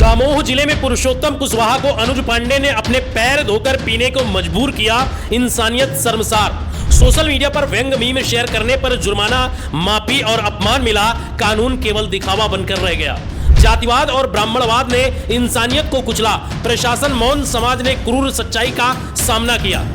दमोह जिले में पुरुषोत्तम कुशवाहा को अनुज पांडे ने अपने पैर धोकर पीने को मजबूर किया। इंसानियत शर्मसार। सोशल मीडिया पर व्यंग मीम शेयर करने पर जुर्माना, माफी और अपमान मिला। कानून केवल दिखावा बनकर रह गया। जातिवाद और ब्राह्मणवाद ने इंसानियत को कुचला। प्रशासन मौन, समाज ने क्रूर सच्चाई का सामना किया।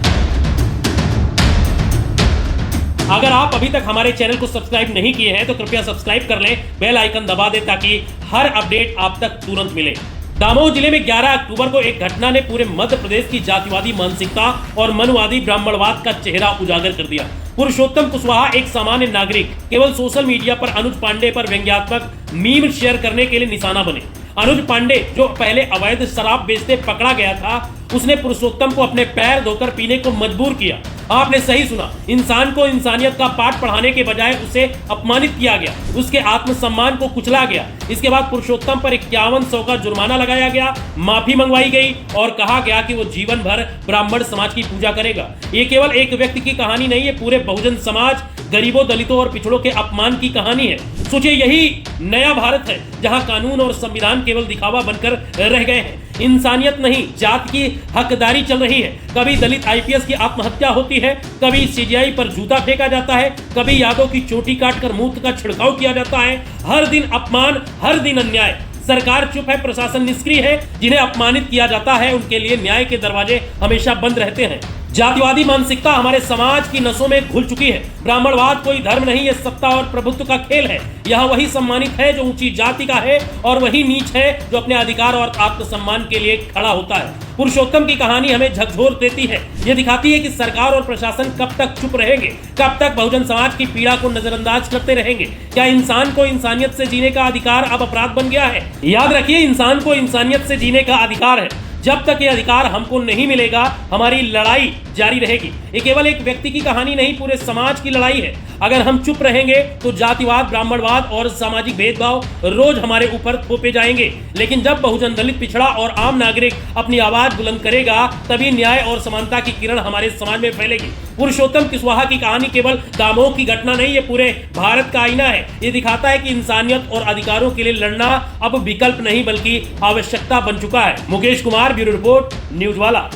अगर आप अभी तक हमारे चैनल को सब्सक्राइब नहीं किए हैं तो कृपया सब्सक्राइब कर लें, बेल आइकन दबा दें ताकि हर अपडेट आप तक तुरंत मिले। दमोह जिले में 11 अक्टूबर को एक घटना ने पूरे मध्य प्रदेश की जातिवादी मानसिकता और मनुवादी ब्राह्मणवाद का चेहरा उजागर कर दिया। पुरुषोत्तम कुशवाहा एक सामान्य नागरिक केवल सोशल मीडिया पर अनुज पांडे पर व्यंग्यात्मक मीम शेयर करने के लिए निशाना बने। अनुज पांडे जो पहले अवैध शराब बेचते पकड़ा गया था, उसने पुरुषोत्तम को अपने पैर धोकर पीने को मजबूर किया। आपने सही सुना, इंसान को इंसानियत का पाठ पढ़ाने के बजाय उसे अपमानित किया गया, उसके आत्मसम्मान को कुचला गया। इसके बाद पुरुषोत्तम पर 5100 का जुर्माना लगाया गया, माफी मंगवाई गई और कहा गया कि वो जीवन भर ब्राह्मण समाज की पूजा करेगा। ये केवल एक व्यक्ति की कहानी नहीं है, पूरे बहुजन समाज, गरीबों, दलितों और पिछड़ों के अपमान की कहानी है। सोचिए, यही नया भारत है जहां कानून और संविधान केवल दिखावा बनकर रह गए हैं। इंसानियत नहीं, जात की हकदारी चल रही है। कभी दलित आईपीएस की आत्महत्या होती है, कभी सीजीआई पर जूता फेंका जाता है, कभी यादों की चोटी काटकर मूत्र का छिड़काव किया जाता है। हर दिन अपमान, हर दिन अन्याय। सरकार चुप है, प्रशासन निष्क्रिय है। जिन्हें अपमानित किया जाता है उनके लिए न्याय के दरवाजे हमेशा बंद रहते हैं। जातिवादी मानसिकता हमारे समाज की नसों में घुल चुकी है। ब्राह्मणवाद कोई धर्म नहीं, ये सत्ता और प्रभुत्व का खेल है। यह वही सम्मानित है जो ऊंची जाति का है और वही नीच है जो अपने अधिकार और आत्मसम्मान के लिए खड़ा होता है। पुरुषोत्तम की कहानी हमें झकझोर देती है। यह दिखाती है कि सरकार और प्रशासन कब तक चुप रहेंगे, कब तक बहुजन समाज की पीड़ा को नजरअंदाज करते रहेंगे। क्या इंसान को इंसानियत से जीने का अधिकार अब अपराध बन गया है? याद रखिए, इंसान को इंसानियत से जीने का अधिकार है। जब तक ये अधिकार हमको नहीं मिलेगा, हमारी लड़ाई जारी रहेगी। ये केवल एक व्यक्ति की कहानी नहीं, पूरे समाज की लड़ाई है। अगर हम चुप रहेंगे तो जातिवाद, ब्राह्मणवाद और सामाजिक भेदभाव रोज हमारे ऊपर थोपे जाएंगे। लेकिन जब बहुजन, दलित, पिछड़ा और आम नागरिक अपनी आवाज बुलंद करेगा, तभी न्याय और समानता की किरण हमारे समाज में फैलेगी। पुरुषोत्तम कुशवाहा की कहानी केवल दमोह की घटना नहीं, ये पूरे भारत का आईना है। ये दिखाता है कि इंसानियत और अधिकारों के लिए लड़ना अब विकल्प नहीं बल्कि आवश्यकता बन चुका है। Mukesh Kumar, bureau report, news वाला।